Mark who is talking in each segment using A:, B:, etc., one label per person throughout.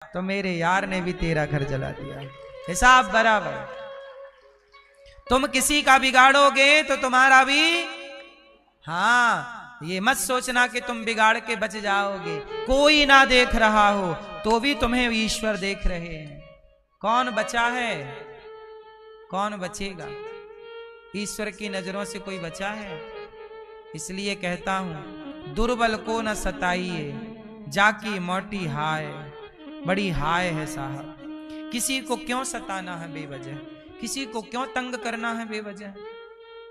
A: तो मेरे यार ने भी तेरा घर जला दिया। हिसाब बराबर। तुम किसी का बिगाड़ोगे तो तुम्हारा भी, हाँ, ये मत सोचना कि तुम बिगाड़ के बच जाओगे। कोई ना देख रहा हो तो भी तुम्हें ईश्वर देख रहे हैं। कौन बचा है, कौन बचेगा? ईश्वर की नजरों से कोई बचा है? इसलिए कहता हूं, दुर्बल को न सताइए, जाकी मोटी हाय, बड़ी हाय है साहब। किसी को क्यों सताना है बेवजह, किसी को क्यों तंग करना है बेवजह।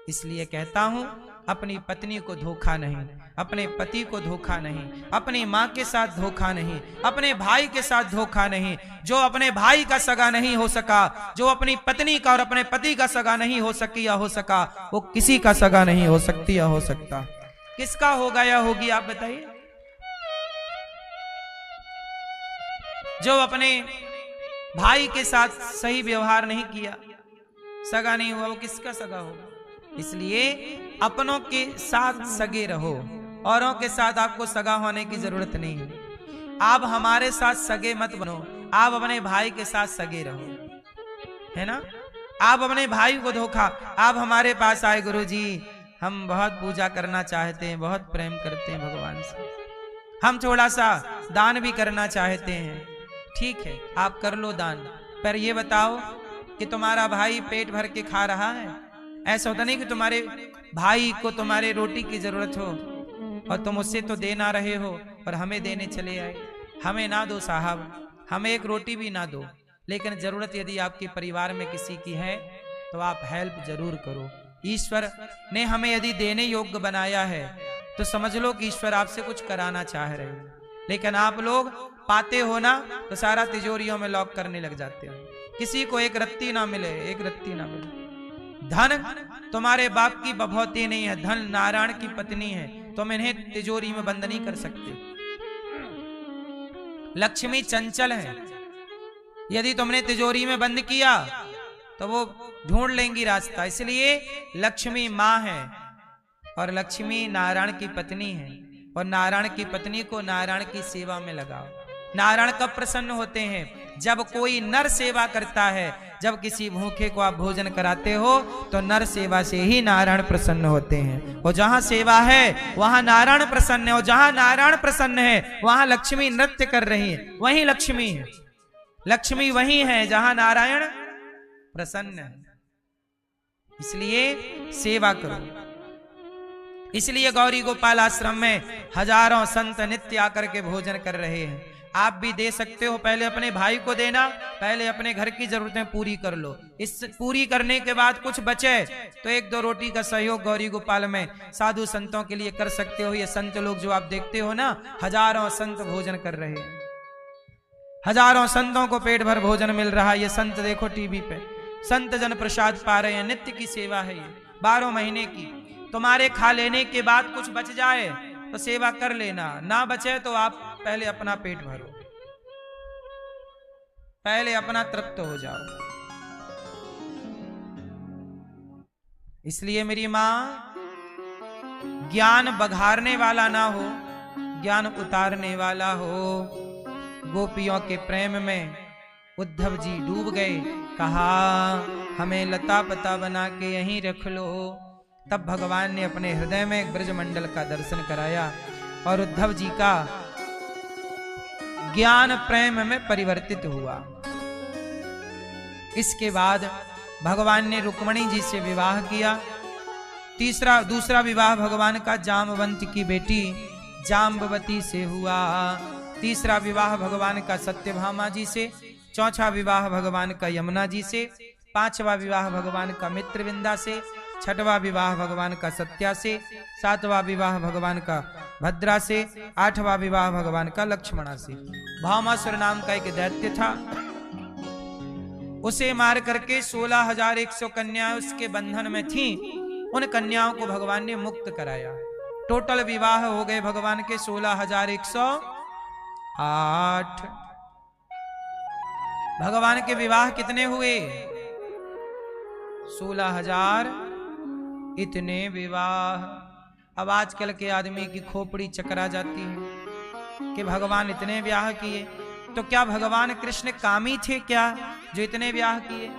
A: इसलिए कहता हूं, अपनी पत्नी को धोखा नहीं, अपने पति को धोखा नहीं, अपनी माँ के साथ धोखा नहीं, अपने भाई के साथ धोखा नहीं। जो अपने भाई का सगा नहीं हो सका, जो अपनी पत्नी का और अपने पति का सगा नहीं हो सकी या हो सका, वो किसी का सगा नहीं हो सकती या हो सकता। किसका होगा या होगी आप बताइए? जो अपने भाई के साथ सही व्यवहार नहीं किया, सगा नहीं हुआ, वो किसका सगा होगा? इसलिए अपनों के साथ सगे रहो, औरों के साथ आपको सगा होने की जरूरत नहीं है। आप हमारे साथ सगे मत बनो, आप अपने भाई के साथ सगे रहो, है ना? आप अपने भाई को धोखा, आप हमारे पास आए, गुरुजी हम बहुत पूजा करना चाहते हैं, बहुत प्रेम करते हैं भगवान से, हम थोड़ा सा दान भी करना चाहते हैं। ठीक है, आप कर लो दान, पर ये बताओ कि तुम्हारा भाई पेट भर के खा रहा है? ऐसा होता नहीं कि तुम्हारे भाई को तुम्हारे रोटी की जरूरत हो और तुम उससे तो दे ना रहे हो और हमें देने चले आए। हमें ना दो साहब, हमें एक रोटी भी ना दो, लेकिन जरूरत यदि आपके परिवार में किसी की है तो आप हेल्प जरूर करो। ईश्वर ने हमें यदि देने योग्य बनाया है तो समझ लो कि ईश्वर आपसे कुछ कराना चाह रहे हो। लेकिन आप लोग पाते हो ना तो सारा तिजोरियों में लॉक करने लग जाते हो। किसी को एक रत्ती ना मिले, एक रत्ती ना मिले। धन तुम्हारे बाप की बभौती नहीं है, धन नारायण की पत्नी है, तुम इन्हें तिजोरी में बंद नहीं कर सकते। लक्ष्मी चंचल है, यदि तुमने तिजोरी में बंद किया तो वो ढूंढ लेंगी रास्ता। इसलिए लक्ष्मी माँ है और लक्ष्मी नारायण की पत्नी है, और नारायण की पत्नी को नारायण की सेवा में लगाओ। नारायण कब प्रसन्न होते हैं? जब कोई नर सेवा करता है। जब किसी भूखे को आप भोजन कराते हो तो नर सेवा से ही नारायण प्रसन्न होते हैं। और जहां सेवा है वहां नारायण प्रसन्न है, और जहां नारायण प्रसन्न है वहां लक्ष्मी नृत्य कर रही है। वही लक्ष्मी है, लक्ष्मी वही है जहां नारायण प्रसन्न है। इसलिए सेवा करो। इसलिए गौरी गोपाल आश्रम में हजारों संत नित्य आकर के भोजन कर रहे हैं। आप भी दे सकते हो, पहले अपने भाई को देना, पहले अपने घर की जरूरतें पूरी कर लो। इस पूरी करने के बाद कुछ बचे तो एक दो रोटी का सहयोग गौरी गोपाल में साधु संतों के लिए कर सकते हो। ये संत लोग जो आप देखते हो ना, हजारों संत भोजन कर रहे हैं, हजारों संतों को पेट भर भोजन मिल रहा है। ये संत देखो टीवी पे, संत जन प्रसाद पा रहे हैं। नित्य की सेवा है ये, 12 महीने की। तुम्हारे खा लेने के बाद कुछ बच जाए तो सेवा कर लेना, ना बचे तो आप पहले अपना पेट भरो, पहले अपना तृप्त हो जाओ। इसलिए मेरी मां, ज्ञान बघारने वाला ना हो, ज्ञान उतारने वाला हो। गोपियों के प्रेम में उद्धव जी डूब गए, कहा हमें लता पता बना के यहीं रख लो। तब भगवान ने अपने हृदय में एक ब्रजमंडल का दर्शन कराया और उद्धव जी का ज्ञान प्रेम में परिवर्तित हुआ। इसके बाद भगवान ने रुक्मणी जी से विवाह किया। दूसरा विवाह भगवान का जामवंत की बेटी जाम्बवती से हुआ। तीसरा विवाह भगवान का सत्यभामा जी से। चौथा विवाह भगवान का यमुना जी से। पांचवा विवाह भगवान का मित्रविंदा से। छठवां विवाह भगवान का सत्या से। सातवां विवाह भगवान का भद्रा से। आठवां विवाह भगवान का लक्ष्मणा से। भामासुर नाम का एक दैत्य था, उसे मार करके 16,100 कन्याएं उसके बंधन में थीं। उन कन्याओं को भगवान ने मुक्त कराया। टोटल विवाह हो गए भगवान के 16,108। भगवान के विवाह कितने हुए? 16,000 इतने विवाह। अब आजकल के आदमी की खोपड़ी चकरा जाती है कि भगवान इतने ब्याह किए। तो क्या भगवान कृष्ण कामी थे क्या जो इतने विवाह किए?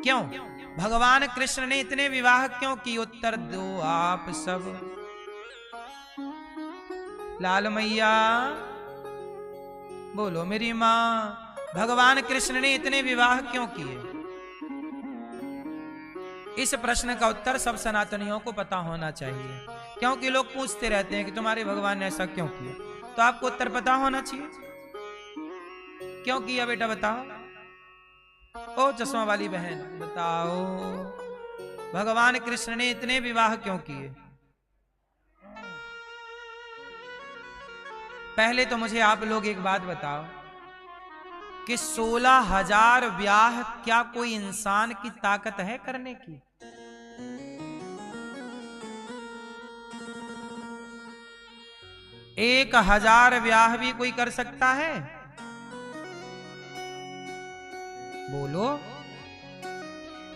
A: क्यों भगवान कृष्ण ने इतने विवाह क्यों किए? उत्तर दो आप सब। लाल मैया बोलो मेरी मां, भगवान कृष्ण ने इतने विवाह क्यों किए? इस प्रश्न का उत्तर सब सनातनियों को पता होना चाहिए, क्योंकि लोग पूछते रहते हैं कि तुम्हारे भगवान ने ऐसा क्यों किया। तो आपको उत्तर पता होना चाहिए क्यों किया। बेटा बताओ, ओ चश्मा वाली बहन बताओ, भगवान कृष्ण ने इतने विवाह क्यों किए? पहले तो मुझे आप लोग एक बात बताओ कि 16,000 विवाह क्या कोई इंसान की ताकत है करने की? एक 1000 विवाह भी कोई कर सकता है? बोलो।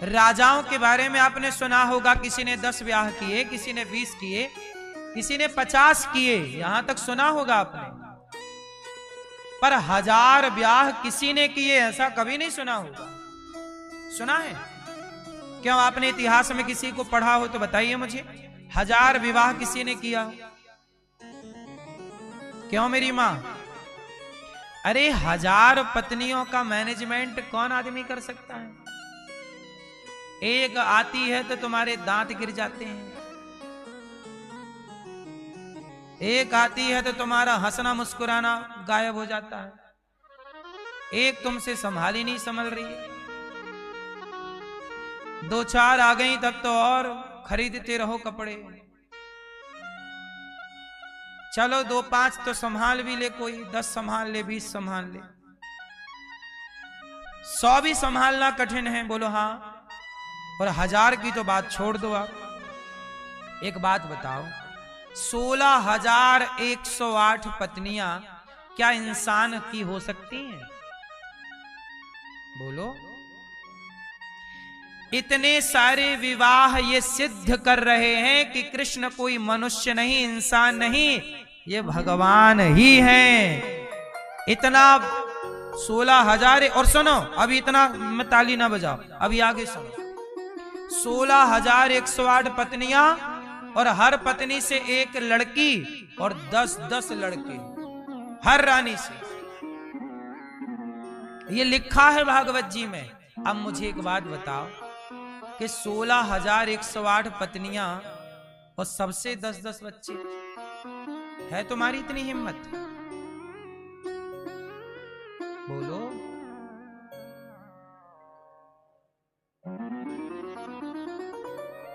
A: राजाओं के बारे में आपने सुना होगा, किसी ने 10 विवाह किए, किसी ने 20 किए, किसी ने 50 किए, यहां तक सुना होगा आपने। पर 1000 विवाह किसी ने किए ऐसा कभी नहीं सुना होगा। सुना है? क्यों आपने इतिहास में किसी को पढ़ा हो तो बताइए मुझे, 1000 विवाह किसी ने किया हो? क्यों मेरी मां? अरे 1000 पत्नियों का मैनेजमेंट कौन आदमी कर सकता है? एक आती है तो तुम्हारे दांत गिर जाते हैं, एक आती है तो तुम्हारा हंसना मुस्कुराना गायब हो जाता है, एक तुमसे संभाल ही नहीं संभल रही है, 2-4 आ गई तब तो और खरीदते रहो कपड़े। चलो 2-5 तो संभाल भी ले कोई, 10 संभाल ले, 20 संभाल ले, 100 भी संभालना कठिन है। बोलो हाँ। और 1000 की तो बात छोड़ दो आप। एक बात बताओ, 16,108 पत्नियां क्या इंसान की हो सकती हैं? बोलो। इतने सारे विवाह ये सिद्ध कर रहे हैं कि कृष्ण कोई मनुष्य नहीं, इंसान नहीं, ये भगवान ही हैं। इतना 16,000। और सुनो, अभी इतना मैं ताली ना बजाओ, अभी आगे सुनो। 16,108 पत्नियां और हर पत्नी से एक लड़की और 10-10 लड़के हर रानी से, ये लिखा है भागवत जी में। अब मुझे एक बात बताओ कि 16,108 पत्नियां और सबसे 10-10 बच्चे, है तुम्हारी इतनी हिम्मत? बोलो।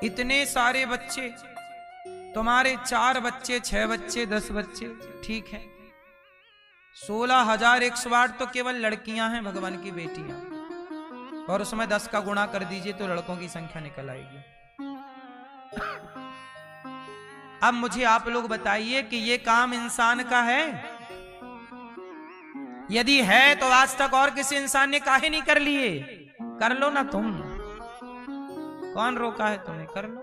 A: इतने सारे बच्चे, तुम्हारे 4 बच्चे, 6 बच्चे, 10 बच्चे, ठीक है। 16,108 तो केवल लड़कियां हैं, भगवान की बेटियां, और उसमें 10 का गुणा कर दीजिए तो लड़कों की संख्या निकल आएगी। अब मुझे आप लोग बताइए कि ये काम इंसान का है? यदि है तो आज तक और किसी इंसान ने काहे नहीं कर लिए? कर लो ना तुम, कौन रोका है तुम्हें? कर लो।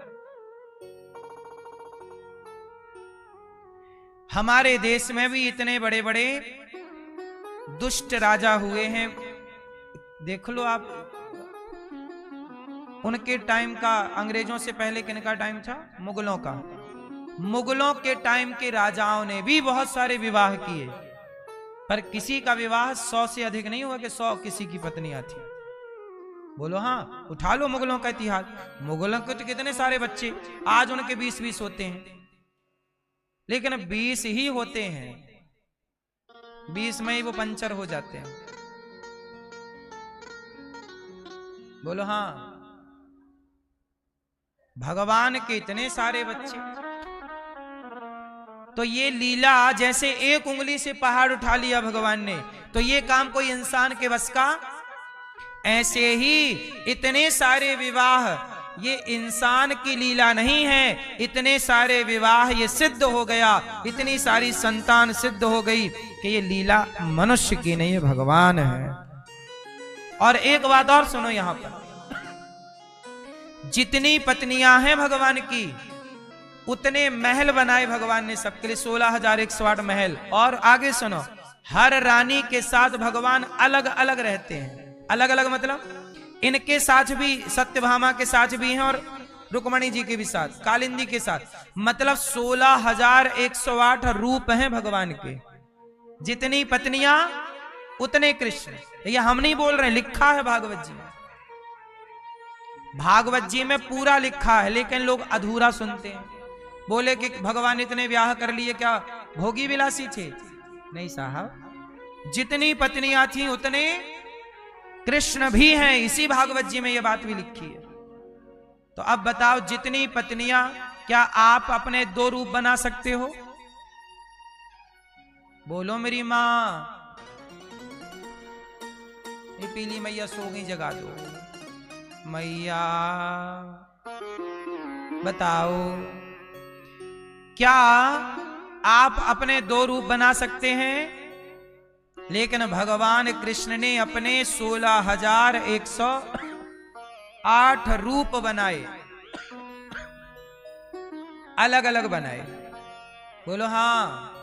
A: हमारे देश में भी इतने बड़े बड़े दुष्ट राजा हुए हैं, देख लो आप। उनके टाइम का, अंग्रेजों से पहले किनका टाइम था? मुगलों का। मुगलों के टाइम के राजाओं ने भी बहुत सारे विवाह किए, पर किसी का विवाह 100 से अधिक नहीं हुआ कि 100 किसी की पत्नियां थी। बोलो हाँ। उठा लो मुगलों का इतिहास, मुगलों के तो कितने सारे बच्चे, आज उनके 20-20 होते हैं, लेकिन 20 ही होते हैं, 20 में ही वो पंचर हो जाते हैं। बोलो हाँ। भगवान के इतने सारे बच्चे, तो ये लीला, जैसे एक उंगली से पहाड़ उठा लिया भगवान ने, तो ये काम कोई इंसान के बस का? ऐसे ही इतने सारे विवाह ये इंसान की लीला नहीं है, इतने सारे विवाह ये सिद्ध हो गया, इतनी सारी संतान सिद्ध हो गई कि ये लीला मनुष्य की नहीं है, भगवान है। और एक बात और सुनो, यहां पर जितनी पत्नियां हैं भगवान की, उतने महल बनाए भगवान ने सबके लिए, 16,108 महल। और आगे सुनो, हर रानी के साथ भगवान अलग अलग रहते हैं। अलग अलग मतलब इनके साथ भी, सत्यभामा के साथ भी हैं और रुक्मणी जी के भी साथ, कालिंदी के साथ, मतलब 16,108 रूप हैं भगवान के। जितनी पत्नियां उतने कृष्ण। ये हम नहीं बोल रहे, लिखा है भागवत जी में। भागवत जी में पूरा लिखा है, लेकिन लोग अधूरा सुनते हैं। बोले कि भगवान इतने ब्याह कर लिए, क्या भोगी विलासी थे? नहीं साहब, जितनी पत्नियां थी उतने कृष्ण भी हैं। इसी भागवत जी में यह बात भी लिखी है। तो अब बताओ, जितनी पत्नियां, क्या आप अपने 2 रूप बना सकते हो? बोलो मेरी मां। ये पीली मैया सो गई, जगा दो मैया। बताओ, क्या आप अपने 2 रूप बना सकते हैं? लेकिन भगवान कृष्ण ने अपने 16,108 रूप बनाए, अलग अलग बनाए। बोलो हाँ।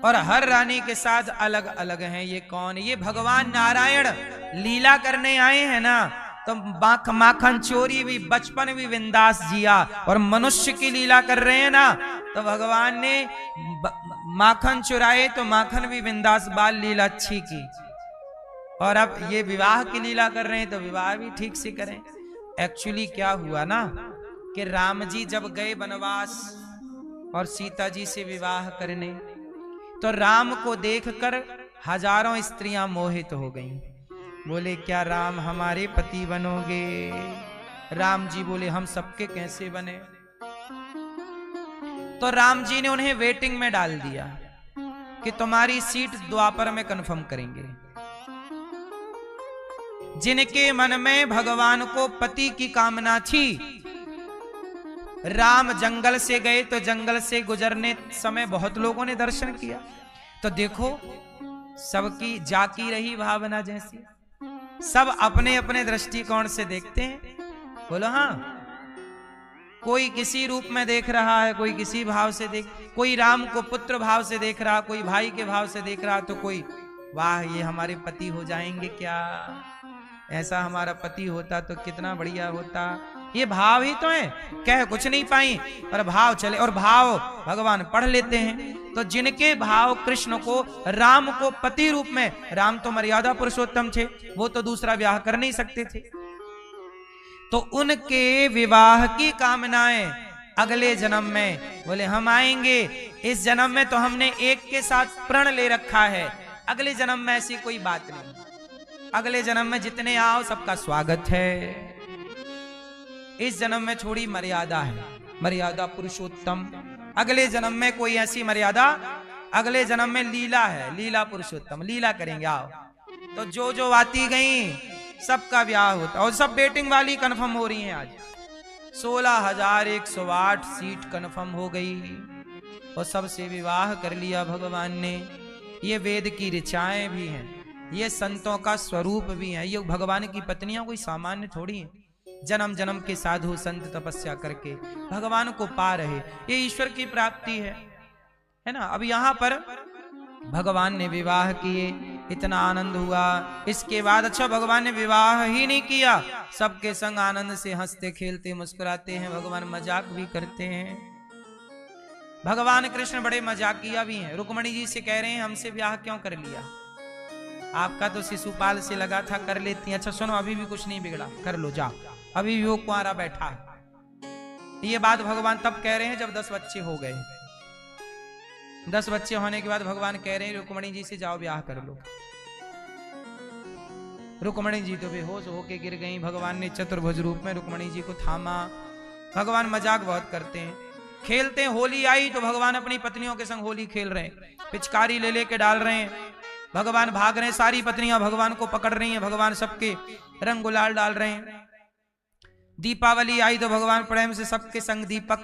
A: और हर रानी के साथ अलग अलग हैं। ये कौन? ये भगवान नारायण लीला करने आए हैं ना। तो माखन चोरी भी, बचपन भी विंदास जिया, और मनुष्य की लीला कर रहे हैं ना। तो भगवान ने माखन चुराए तो माखन भी विंदास बाल लीला अच्छी की, और अब ये विवाह की लीला कर रहे हैं तो विवाह भी ठीक से करें। एक्चुअली क्या हुआ ना कि राम जी जब गए वनवास और सीता जी से विवाह करने, तो राम को देखकर हजारों स्त्रियां मोहित हो गईं। बोले, क्या राम हमारे पति बनोगे? राम जी बोले, हम सबके कैसे बने? तो राम जी ने उन्हें वेटिंग में डाल दिया कि तुम्हारी सीट द्वापर में कंफर्म करेंगे। जिनके मन में भगवान को पति की कामना थी, राम जंगल से गए तो जंगल से गुजरने समय बहुत लोगों ने दर्शन किया। तो देखो, सबकी जाकी रही भावना जैसी, सब अपने अपने दृष्टिकोण से देखते हैं। बोलो हाँ। कोई किसी रूप में देख रहा है, कोई किसी भाव से देख, कोई राम को पुत्र भाव से देख रहा, कोई भाई के भाव से देख रहा, तो कोई वाह ये हमारे पति हो जाएंगे क्या, ऐसा हमारा पति होता तो कितना बढ़िया होता। ये भाव ही तो है, कह कुछ नहीं पाई पर भाव चले, और भाव भगवान पढ़ लेते हैं। तो जिनके भाव कृष्ण को, राम को पति रूप में, राम तो मर्यादा पुरुषोत्तम थे, वो तो दूसरा विवाह कर नहीं सकते थे, तो उनके विवाह की कामनाएं अगले जन्म में, बोले हम आएंगे, इस जन्म में तो हमने एक के साथ प्रण ले रखा है, अगले जन्म में ऐसी कोई बात नहीं, अगले जन्म में जितने आओ सबका स्वागत है। इस जन्म में थोड़ी मर्यादा है, मर्यादा पुरुषोत्तम। अगले जन्म में कोई ऐसी मर्यादा, अगले जन्म में लीला है, लीला पुरुषोत्तम, लीला करेंगे आओ। तो जो जो आती गई सबका ब्याह होता, और सब वेटिंग वाली कंफर्म हो रही हैं। आज 16,108 सीट कंफर्म हो गई और सबसे विवाह कर लिया भगवान ने। ये वेद की ऋचाएं भी हैं, ये संतों का स्वरूप भी है। ये भगवान की पत्नियां कोई सामान्य थोड़ी हैं, जन्म जन्म के साधु संत तपस्या करके भगवान को पा रहे, ये ईश्वर की प्राप्ति है ना। अब यहां पर भगवान ने विवाह किए, इतना आनंद हुआ। इसके बाद अच्छा, भगवान ने विवाह ही नहीं किया, सबके संग आनंद से हंसते खेलते मुस्कुराते हैं, भगवान मजाक भी करते हैं। भगवान कृष्ण बड़े मजाकिया भी हैं। रुक्मणी जी से कह रहे हैं हमसे ब्याह क्यों कर लिया, आपका तो शिशुपाल से लगा था, कर लेती हैं। अच्छा सुनो, अभी भी कुछ नहीं बिगड़ा, कर लो जाओ, अभी भी वो कुंवारा बैठा है। ये बात भगवान तब कह रहे हैं जब 10 बच्चे हो गए। 10 बच्चे होने के बाद भगवान कह रहे हैं रुक्मणी जी से जाओ ब्याह कर लो। रुक्मणी जी तो बेहोश होके गिर गई। भगवान ने चतुर्भुज रूप में रुक्मणी जी को थामा। भगवान मजाक बहुत करते हैं, खेलते हैं। होली आई तो भगवान अपनी पत्नियों के संग होली खेल रहे हैं, पिचकारी ले लेके डाल रहे हैं, भगवान भाग रहे हैं, सारी पत्नियां भगवान को पकड़ रही हैं, भगवान सबके रंग गुलाल डाल रहे हैं। दीपावली आई तो भगवान प्रेम से सबके संग दीपक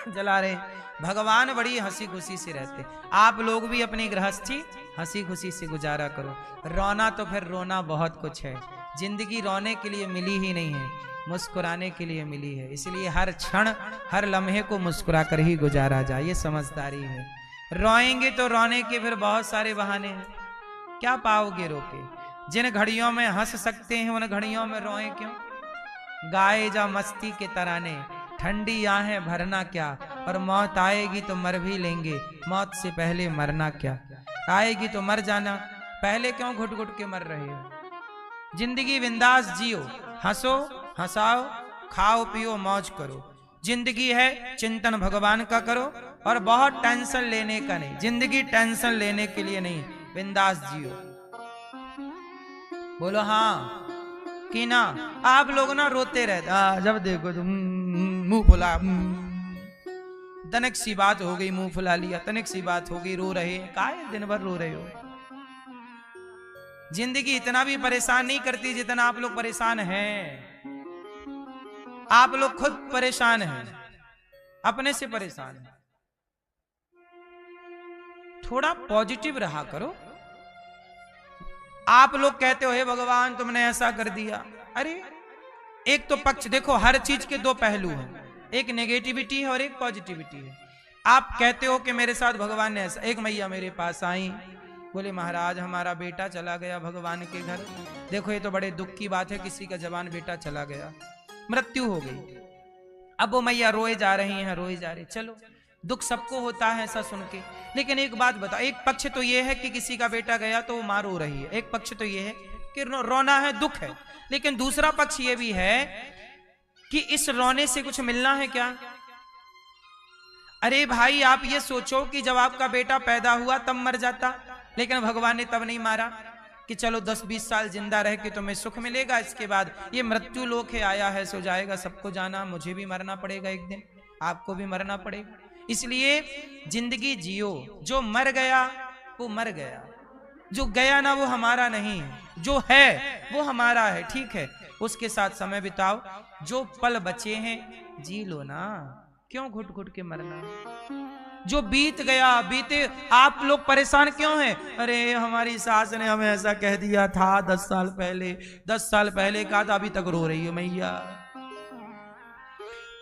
A: जला रहे हैं। भगवान बड़ी हंसी खुशी से रहते। आप लोग भी अपनी गृहस्थी हंसी खुशी से गुजारा करो। रोना तो फिर रोना बहुत कुछ है, जिंदगी रोने के लिए मिली ही नहीं है, मुस्कुराने के लिए मिली है। इसलिए हर क्षण हर लम्हे को मुस्कुरा कर ही गुजारा जाए, ये समझदारी है। रोएंगे तो रोने के फिर बहुत सारे बहाने हैं, क्या पाओगे रोके। जिन घड़ियों में हंस सकते हैं उन घड़ियों में रोए क्यों। गाए जा मस्ती के तराने, ठंडी आहें भरना क्या, और मौत आएगी तो मर भी लेंगे, मौत से पहले मरना क्या। आएगी तो मर जाना, पहले क्यों घुट घुट के मर रहे हो। जिंदगी बिंदास जियो, हंसो हंसाओ, खाओ पियो मौज करो। जिंदगी है चिंतन भगवान का करो, और बहुत टेंशन लेने का नहीं। जिंदगी टेंशन लेने के लिए नहीं, बिंदास जियो। बोलो हाँ कि ना। आप लोग ना रोते रहते, जब देखो तुम मुंह फुला, तनिक सी बात हो गई मुंह फुला लिया, तनिक सी बात हो गई रो रहे। काहे दिन भर रो रहे हो। जिंदगी इतना भी परेशान नहीं करती जितना आप लोग परेशान हैं। आप लोग खुद परेशान हैं, अपने से परेशान हैं। थोड़ा पॉजिटिव रहा करो। आप लोग कहते हो हे भगवान तुमने ऐसा कर दिया। अरे एक तो पक्ष देखो, हर चीज के दो पहलू हैं, एक नेगेटिविटी है और एक पॉजिटिविटी है। आप कहते हो कि मेरे साथ भगवान ने ऐसा। एक मैया मेरे पास आई, बोले महाराज हमारा बेटा चला गया भगवान के घर। देखो ये तो बड़े दुख की बात है, किसी का जवान बेटा चला गया, मृत्यु हो गई। अब वो मैया रोए जा रही हैं, रोए जा रही। चलो दुख सबको होता है ऐसा सुन के, लेकिन एक बात बताओ, एक पक्ष तो ये है कि किसी का बेटा गया तो वो मां रो रही है, एक पक्ष तो ये है कि रोना है, दुख है। लेकिन दूसरा पक्ष ये भी है कि इस रोने से कुछ मिलना है क्या। अरे भाई आप ये सोचो कि जब आपका बेटा पैदा हुआ तब मर जाता, लेकिन भगवान ने तब नहीं मारा कि चलो 10-20 साल जिंदा रह के तुम्हें सुख मिलेगा, इसके बाद ये मृत्यु लोक है, आया है सो जाएगा, सबको जाना, मुझे भी मरना पड़ेगा एक दिन, आपको भी मरना पड़ेगा। इसलिए जिंदगी जियो। जो मर गया वो मर गया, जो गया ना वो हमारा नहीं है, जो है वो हमारा है, ठीक है, उसके साथ समय बिताओ। जो पल बचे हैं जी लो ना, क्यों घुट घुट के मरना। जो बीत गया बीते। आप लोग परेशान क्यों हैं। अरे हमारी सास ने हमें ऐसा कह दिया था 10 साल पहले, 10 साल पहले कहा था, अभी तक रो रही हो मैया।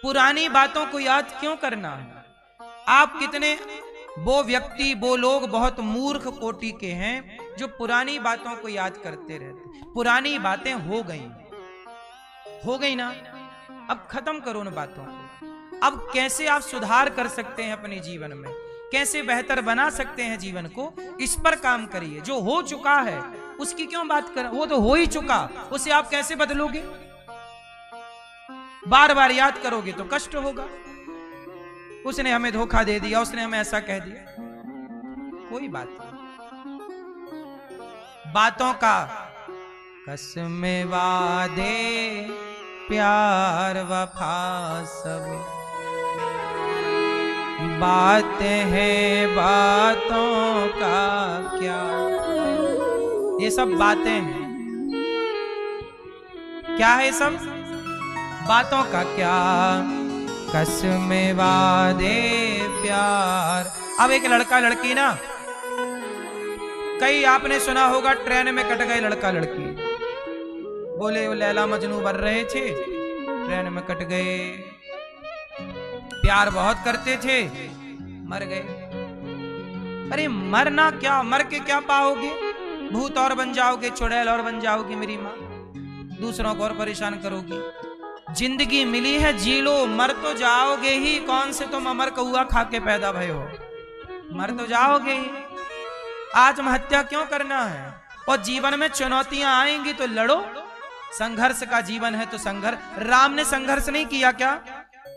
A: पुरानी बातों को याद क्यों करना है। आप कितने, वो व्यक्ति वो लोग बहुत मूर्ख कोटि के हैं जो पुरानी बातों को याद करते रहते। पुरानी बातें हो गई ना, अब खत्म करो उन बातों को। अब कैसे आप सुधार कर सकते हैं अपने जीवन में, कैसे बेहतर बना सकते हैं जीवन को, इस पर काम करिए। जो हो चुका है उसकी क्यों बात करें, वो तो हो ही चुका, उसे आप कैसे बदलोगे। बार बार याद करोगे तो कष्ट होगा। उसने हमें धोखा दे दिया, उसने हमें ऐसा कह दिया, कोई बात नहीं। बातों का कसम वादे प्यार वफा सब बातें हैं, बातों का क्या। ये सब बातें हैं, क्या है सब बातों का क्या। कसम वादे प्यार। अब एक लड़का लड़की ना, कई आपने सुना होगा ट्रेन में कट गए लड़का लड़की। बोले वो लैला मजनू बन रहे थे, ट्रेन में कट गए, प्यार बहुत करते थे, मर गए। अरे मरना क्या, मर के क्या पाओगे। भूत और बन जाओगे, चुड़ैल और बन जाओगी मेरी माँ, दूसरों को और परेशान करोगी। जिंदगी मिली है जी लो, मर तो जाओगे ही। कौन से तुम अमर कौआ खा के पैदा भय हो, मर तो जाओगे ही। आत्महत्या क्यों करना है। और जीवन में चुनौतियां आएंगी तो लड़ो, संघर्ष का जीवन है तो संघर्ष। राम ने संघर्ष नहीं किया क्या।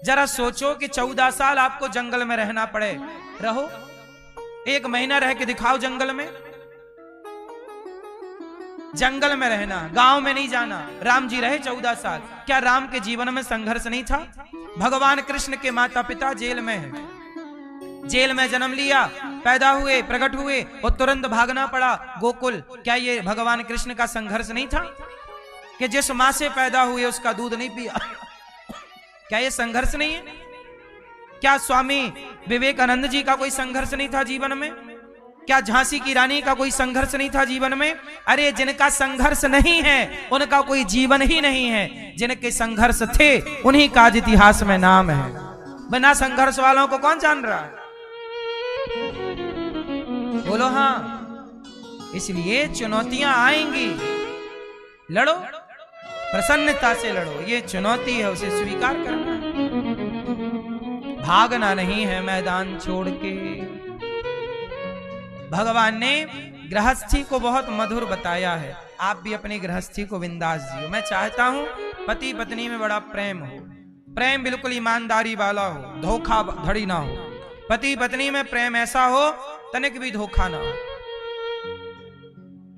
A: जरा सोचो कि 14 साल आपको जंगल में रहना पड़े, रहो, 1 महीना रह के दिखाओ जंगल में। जंगल में रहना, गांव में नहीं जाना। राम जी रहे 14 साल, क्या राम के जीवन में संघर्ष नहीं था। भगवान कृष्ण के माता पिता जेल में हैं, जेल में जन्म लिया, पैदा हुए, प्रकट हुए और तुरंत भागना पड़ा गोकुल। क्या ये भगवान कृष्ण का संघर्ष नहीं था कि जिस मां से पैदा हुए उसका दूध नहीं पिया। क्या ये संघर्ष नहीं है। क्या स्वामी विवेकानंद जी का कोई संघर्ष नहीं था जीवन में। क्या झांसी की रानी का कोई संघर्ष नहीं था जीवन में। अरे जिनका संघर्ष नहीं है उनका कोई जीवन ही नहीं है, जिनके संघर्ष थे उन्हीं का आज इतिहास में नाम है। बिना संघर्ष वालों को कौन जान रहा है। बोलो हाँ। इसलिए चुनौतियां आएंगी, लड़ो, प्रसन्नता से लड़ो। ये चुनौती है, उसे स्वीकार करना है। भागना नहीं है मैदान छोड़ के। भगवान ने गृहस्थी को बहुत मधुर बताया है। आप भी अपनी गृहस्थी को बिंदास जियो। मैं चाहता हूं पति पत्नी में बड़ा प्रेम हो, प्रेम बिल्कुल ईमानदारी वाला हो, धोखाधड़ी ना हो। पति पत्नी में प्रेम ऐसा हो तनिक भी धोखा ना हो,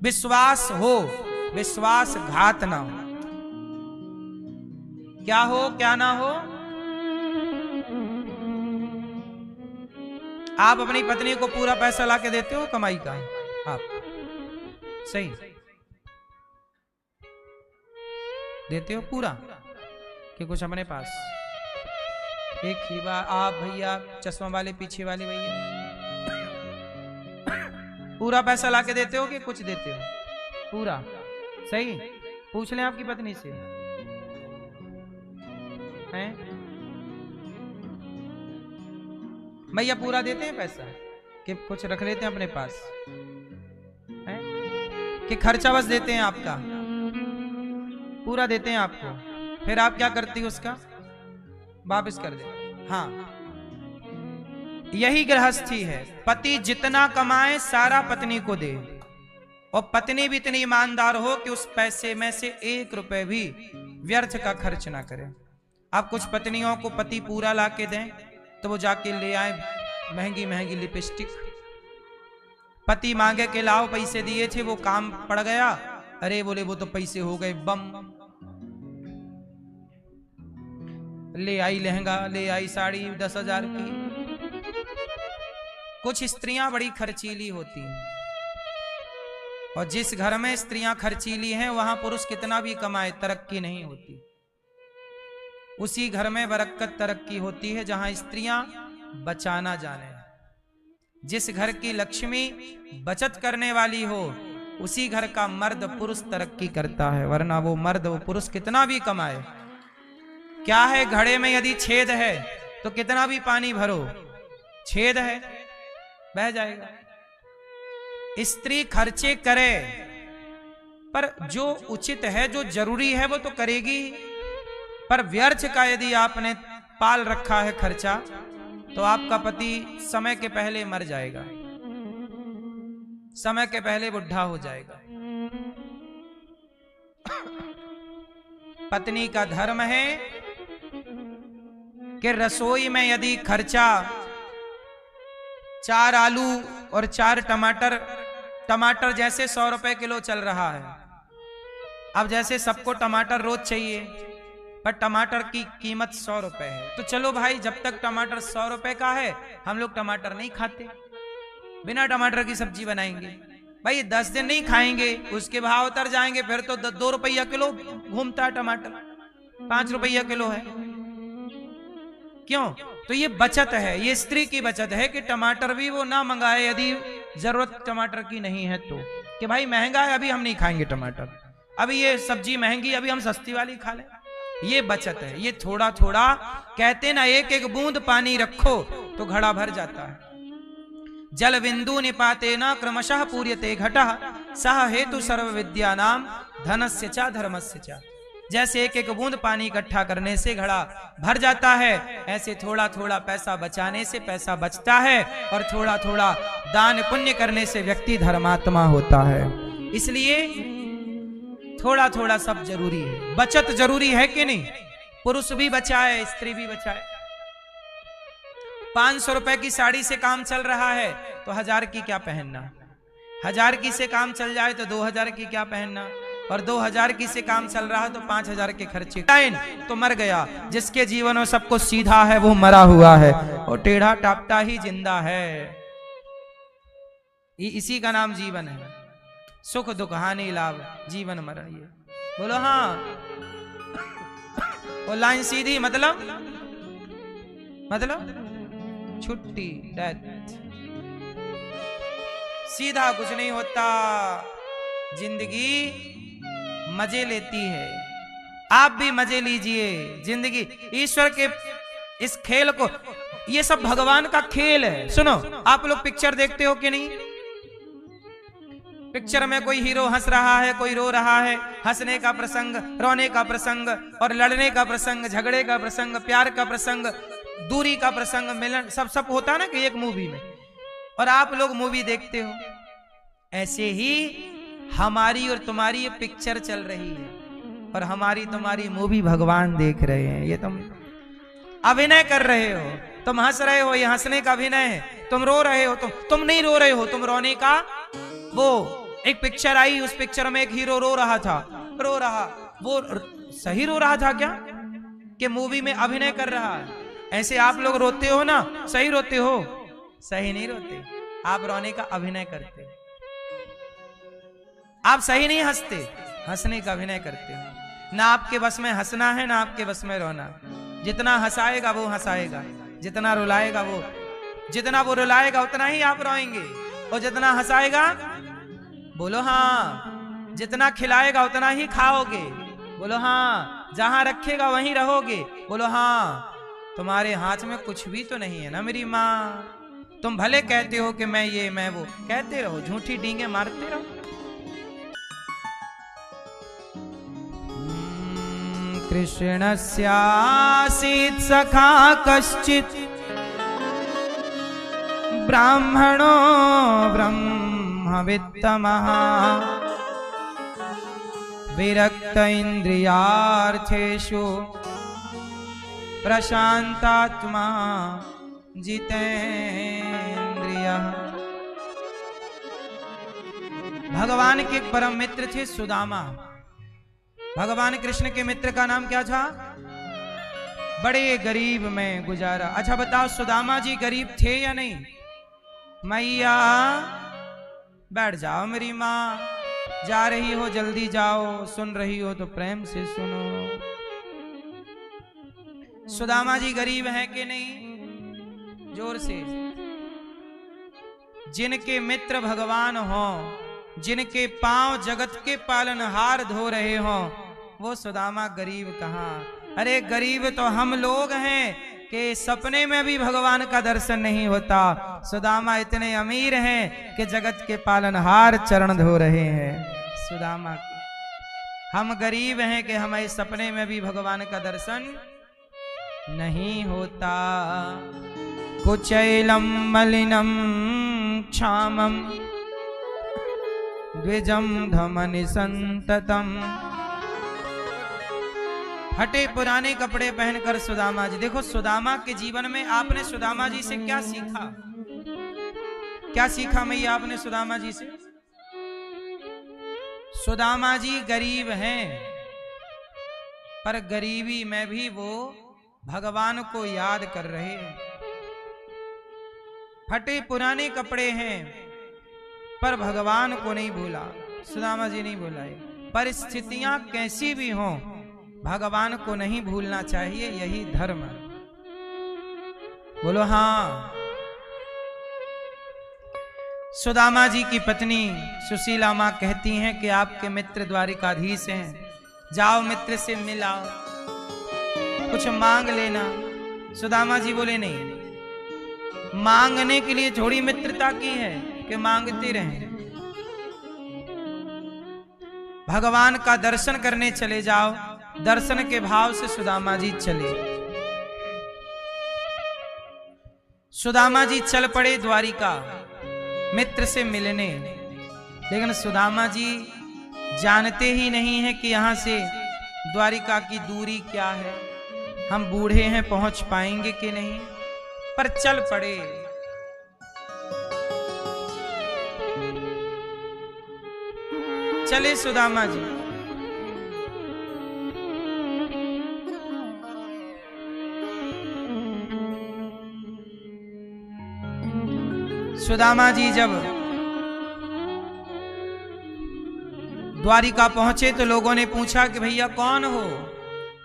A: विश्वास हो, विश्वासघात ना हो। क्या हो क्या ना हो। आप अपनी पत्नी को पूरा पैसा लाके देते हो कमाई का? आप सही देते हो पूरा कि कुछ अपने पास? एक ही बार आप भैया चश्मा वाले पीछे वाले भैया पूरा पैसा लाके देते हो कि कुछ देते हो? पूरा। सही, पूछ लें आपकी पत्नी से हैं भैया पूरा देते हैं पैसा कि कुछ रख लेते हैं अपने पास हैं? कि खर्चा बस देते हैं आपका? पूरा देते हैं आपको, फिर आप क्या करती हो? उसका वापस कर दे। हाँ, यही गृहस्थी है। पति जितना कमाए सारा पत्नी को दे, और पत्नी भी इतनी ईमानदार हो कि उस पैसे में से 1 रुपए भी व्यर्थ का खर्च ना करे। आप कुछ पत्नियों को पति पूरा लाके दें तो वो जाके ले आए महंगी महंगी लिपस्टिक। पति मांगे के लाओ, पैसे दिए थे, वो काम पड़ गया, अरे बोले वो तो पैसे हो गए बम। ले आई लहंगा, ले आई साड़ी 10,000 की। कुछ स्त्रियां बड़ी खर्चीली होती हैं, और जिस घर में स्त्रियां खर्चीली हैं वहां पुरुष कितना भी कमाए तरक्की नहीं होती। उसी घर में बरकत तरक्की होती है जहां स्त्रियां बचाना जाने। जिस घर की लक्ष्मी बचत करने वाली हो उसी घर का मर्द पुरुष तरक्की करता है, वरना वो मर्द वो पुरुष कितना भी कमाए, क्या है घड़े में यदि छेद है तो कितना भी पानी भरो, छेद है बह जाएगा। स्त्री खर्चे करे पर जो उचित है, जो जरूरी है वो तो करेगी। पर व्यर्थ का यदि आपने पाल रखा है खर्चा तो आपका पति समय के पहले मर जाएगा, समय के पहले बुढ़ा हो जाएगा। पत्नी का धर्म है कि रसोई में यदि खर्चा 4 आलू और 4 टमाटर, टमाटर जैसे 100 रुपए किलो चल रहा है। अब जैसे सबको टमाटर रोज चाहिए पर टमाटर की कीमत 100 रुपए है, तो चलो भाई जब तक टमाटर 100 रुपए का है हम लोग टमाटर नहीं खाते, बिना टमाटर की सब्जी बनाएंगे। भाई 10 दिन नहीं खाएंगे, उसके भाव उतर जाएंगे, फिर तो 2 रुपया किलो घूमता है टमाटर, 5 रुपया किलो है। क्यों? तो ये बचत है, ये स्त्री की बचत है कि टमाटर भी वो ना मंगाए यदि जरूरत टमाटर की नहीं है तो, कि भाई महंगा है अभी हम नहीं खाएंगे टमाटर, अभी ये सब्जी महंगी अभी हम सस्ती वाली खा लें। ये बचत है, ये थोड़ा थोड़ा कहते ना, एक एक बूंद पानी रखो तो घड़ा भर जाता है। जल बिंदु निपाते न क्रमशः पूर्यते घटः, सह हेतु सर्व विद्या नाम धनस्य च धर्मस्य च। जैसे एक एक बूंद पानी इकट्ठा करने से घड़ा भर जाता है, ऐसे थोड़ा थोड़ा पैसा बचाने से पैसा बचता है, और थोड़ा थोड़ा दान पुण्य करने से व्यक्ति धर्मात्मा होता है। इसलिए थोड़ा थोड़ा सब जरूरी है, बचत जरूरी है कि नहीं? पुरुष भी बचाए, स्त्री भी बचाए। 500 रुपए की साड़ी से काम चल रहा है तो 1000 की क्या पहनना, 1000 की से काम चल जाए तो 2000 की क्या पहनना, और 2000 की से काम चल रहा है तो 5000 के खर्चे। तो मर गया। जिसके जीवन में सबको सीधा है वो मरा हुआ है, और टेढ़ा टापटा ही जिंदा है। इसी का नाम जीवन है। सुख दुख हानि लाभ जीवन मरण, ये बोलो हाँ। और लाइन सीधी मतलब छुट्टी, डेथ। सीधा कुछ नहीं होता। जिंदगी मजे लेती है, आप भी मजे लीजिए। जिंदगी ईश्वर के इस खेल को, ये सब भगवान का खेल है। सुनो, आप लोग पिक्चर देखते हो कि नहीं? पिक्चर में कोई हीरो हंस रहा है, कोई रो रहा है, हंसने का प्रसंग, रोने का प्रसंग और लड़ने का प्रसंग, झगड़े का प्रसंग, प्यार का प्रसंग, दूरी का प्रसंग, मिलन, सब होता है ना कि एक मूवी में। और आप लोग मूवी देखते हो। ऐसे ही हमारी और तुम्हारी ये पिक्चर चल रही है और हमारी तुम्हारी मूवी भगवान देख रहे हैं। ये तुम अभिनय कर रहे हो, तुम हंस रहे हो, ये हंसने का अभिनय है। तुम रो रहे हो, तुम नहीं रो रहे हो, तुम रोने का। वो एक पिक्चर आई, उस पिक्चर में एक हीरो रो रहा था, रो रहा, वो सही रो रहा था क्या कि मूवी में अभिनय कर रहा है? ऐसे आप लोग रोते हो ना, सही रोते हो? सही नहीं रोते, आप रोने का अभिनय करते हो। आप सही नहीं हंसते, हंसने का अभिनय करते हो। ना आपके बस में हंसना है, ना आपके बस में रोना। जितना हंसाएगा वो हंसाएगा, जितना रुलाएगा वो, जितना वो रुलाएगा उतना ही आप रोएंगे, और जितना हंसाएगा, बोलो हाँ, जितना खिलाएगा उतना ही खाओगे, बोलो हाँ, जहां रखेगा वहीं रहोगे, बोलो हाँ। तुम्हारे हाथ में कुछ भी तो नहीं है ना मेरी माँ। तुम भले कहते हो कि मैं ये मैं वो, कहते रहो, झूठी डींगे मारते रहो। कृष्णस्यासीत् सखा कश्चित् ब्राह्मणो ब्रह्मवित्तमः विरक्त इंद्रियार्थेषु प्रशांतात्मा जितेन्द्रियः। भगवान के परम मित्र थे सुदामा। भगवान कृष्ण के मित्र का नाम क्या था? बड़े गरीब में गुजारा। अच्छा बताओ, सुदामा जी गरीब थे या नहीं? मैया बैठ जाओ मेरी माँ, जा रही हो जल्दी जाओ, सुन रही हो तो प्रेम से सुनो। सुदामा जी गरीब हैं कि नहीं? जोर से। जिनके मित्र भगवान हो, जिनके पांव जगत के पालनहार धो रहे हो, वो सुदामा गरीब कहाँ? अरे गरीब तो हम लोग हैं कि सपने में भी भगवान का दर्शन नहीं होता। सुदामा इतने अमीर हैं कि जगत के पालनहार चरण धो रहे हैं सुदामा के। हम गरीब हैं कि हमें सपने में भी भगवान का दर्शन नहीं होता। कुचैलम मलिनम क्षामम द्विजम धमनि संततम। फटे पुराने कपड़े पहनकर सुदामा जी, देखो सुदामा के जीवन में आपने सुदामा जी से क्या सीखा? क्या सीखा मैया आपने सुदामा जी से? सुदामा जी गरीब हैं, पर गरीबी में भी वो भगवान को याद कर रहे हैं। फटे पुराने कपड़े हैं पर भगवान को नहीं भूला, सुदामा जी नहीं भूला। परिस्थितियां कैसी भी हों, भगवान को नहीं भूलना चाहिए, यही धर्म है। बोलो हाँ। सुदामा जी की पत्नी सुशीला मां कहती हैं कि आपके मित्र द्वारिकाधीश हैं, जाओ मित्र से मिलाओ, कुछ मांग लेना। सुदामा जी बोले नहीं, मांगने के लिए थोड़ी मित्रता की है कि मांगते रहें। भगवान का दर्शन करने चले जाओ। दर्शन के भाव से सुदामा जी चले। सुदामा जी चल पड़े द्वारिका मित्र से मिलने, लेकिन सुदामा जी जानते ही नहीं है कि यहां से द्वारिका की दूरी क्या है, हम बूढ़े हैं पहुंच पाएंगे कि नहीं, पर चल पड़े। चले सुदामा जी। सुदामा जी जब द्वारिका पहुंचे तो लोगों ने पूछा कि भैया कौन हो?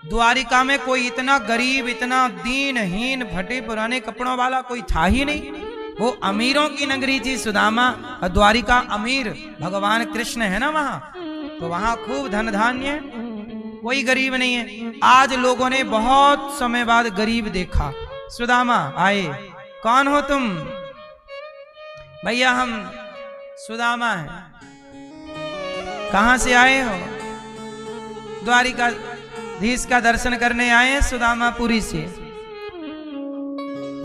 A: द्वारिका में कोई इतना गरीब, इतना दीनहीन, फटे पुराने कपड़ों वाला कोई था ही नहीं। वो अमीरों की नगरी थी सुदामा, और द्वारिका अमीर, भगवान कृष्ण है ना वहां, तो वहां खूब धन धान्य है, कोई गरीब नहीं है। आज लोगों ने बहुत समय बाद गरीब देखा। सुदामा आए, कौन हो तुम? भैया हम सुदामा हैं। कहां से आए हो? द्वारिकाधीश का दर्शन करने आए हैं सुदामापुरी से।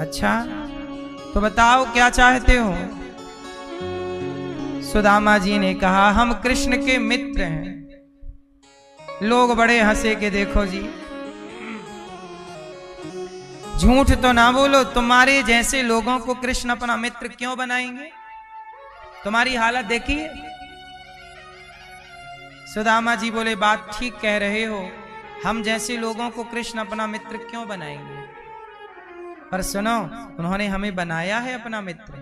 A: अच्छा, तो बताओ क्या चाहते हो? सुदामा जी ने कहा, हम कृष्ण के मित्र हैं। लोग बड़े हंसे के देखो जी, झूठ तो ना बोलो, तुम्हारे जैसे लोगों को कृष्ण अपना मित्र क्यों बनाएंगे? तुम्हारी हालत देखिए। सुदामा जी बोले, बात ठीक कह रहे हो, हम जैसे लोगों को कृष्ण अपना मित्र क्यों बनाएंगे? पर सुनो, उन्होंने हमें बनाया है अपना मित्र।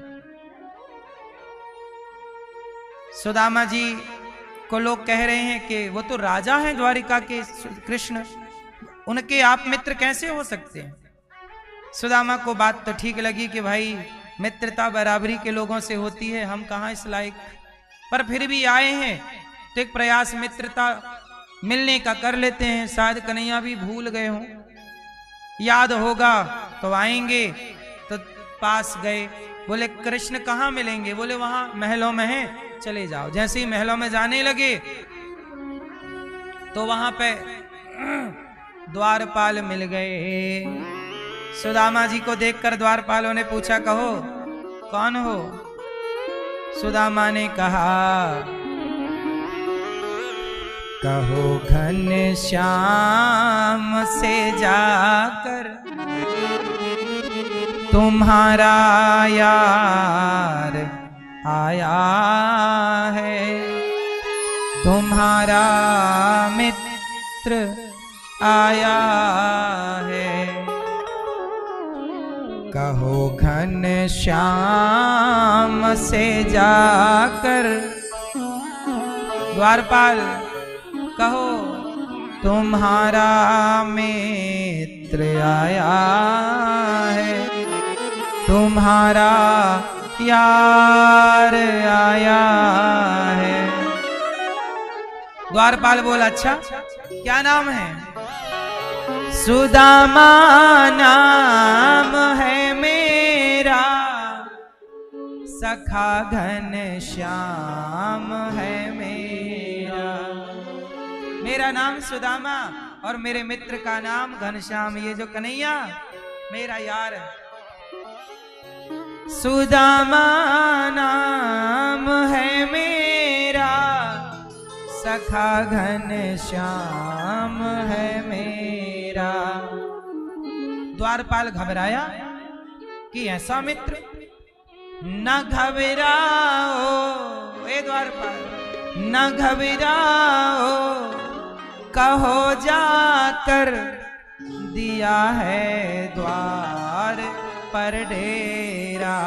A: सुदामा जी को लोग कह रहे हैं कि वो तो राजा हैं द्वारिका के कृष्ण, उनके आप मित्र कैसे हो सकते हैं? सुदामा को बात तो ठीक लगी कि भाई मित्रता बराबरी के लोगों से होती है, हम कहां इस लायक, पर फिर भी आए हैं तो एक प्रयास मित्रता मिलने का कर लेते हैं। शायद कन्हैया भी भूल गए हों, याद होगा तो आएंगे। तो पास गए, बोले कृष्ण कहाँ मिलेंगे? बोले वहां महलों में हैं, चले जाओ। जैसे ही महलों में जाने लगे तो वहां पे द्वारपाल मिल गए। सुदामा जी को देखकर द्वारपालों ने पूछा, कहो कौन हो? सुदामा ने कहा, कहो घन श्याम से जाकर तुम्हारा यार आया है, तुम्हारा मित्र आया है। कहो घन श्याम से जाकर, द्वारपाल कहो तुम्हारा मित्र आया है, तुम्हारा यार आया है। द्वारपाल बोला, अच्छा क्या नाम है? सुदामा नाम है मेरा, सखा घन श्याम है मेरा। मेरा नाम सुदामा और मेरे मित्र का नाम घनश्याम। ये जो कन्हैया मेरा यार है। सुदामा नाम है मेरा, सखा घन श्याम है मेरा। द्वारपाल घबराया कि ऐसा मित्र। न घबराओ ए द्वारपाल, न घबराओ, कहो जाकर दिया है द्वार पर डेरा।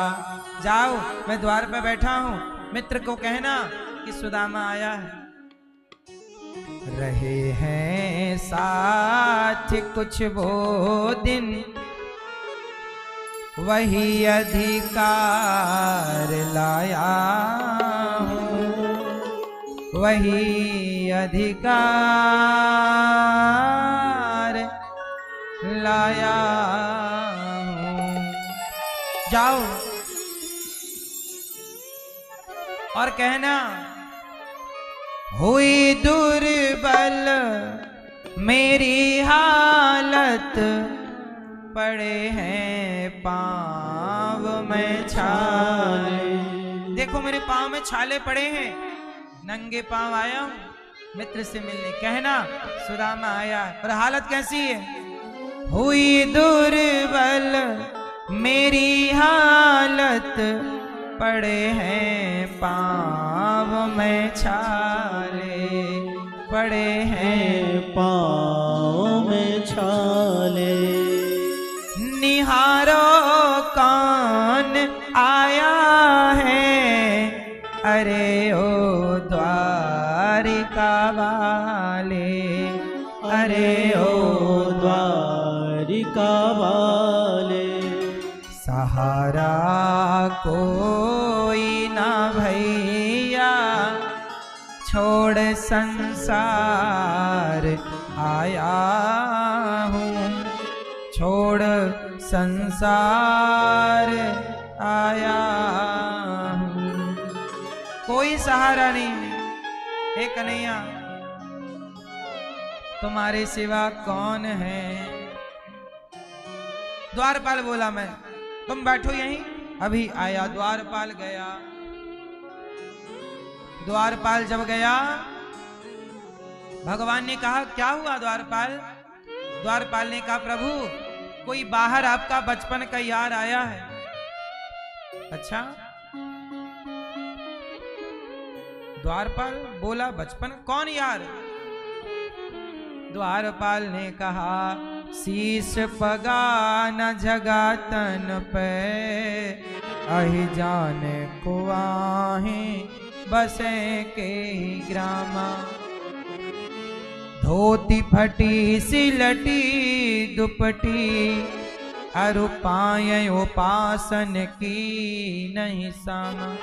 A: जाओ, मैं द्वार पर बैठा हूं, मित्र को कहना कि सुदामा आया है। रहे हैं साथ कुछ वो दिन, वही अधिकार लाया हूं, वही अधिकार लाया हूं। जाओ और कहना, हुई दुर्बल मेरी हालत, पड़े हैं पांव में छाले। देखो मेरे पांव में छाले पड़े हैं, नंगे पांव आया हूं मित्र से मिलने। कहना सुदामा आया, और हालत कैसी है? हुई दुर्बल मेरी हालत, पड़े हैं पांव में छाले, पड़े हैं
B: पांव में छाले।
A: निहारो कौन आया है, अरे ओ द्वारिका वाले, अरे ओ
B: द्वारिका वाले।
A: सहारा कोई ना भैया, छोड़ संसार आया हूँ, छोड़ संसार आया हूँ। कोई सहारा नहीं हे कन्हैया तुम्हारे सिवा कौन है? द्वारपाल बोला मैं, तुम बैठो यहीं, अभी आया। द्वारपाल गया। द्वारपाल जब गया, भगवान ने कहा क्या हुआ द्वारपाल? द्वारपाल ने कहा प्रभु कोई बाहर आपका बचपन का यार आया है। अच्छा? द्वारपाल बोला बचपन कौन यार? द्वारपाल ने कहा शीश पगा न जगा तन पे, अहि जाने को आहे बसे के ग्रामा। धोती फटी सिलटी दुपटी, अरु पाय उपासन की नहीं सामा।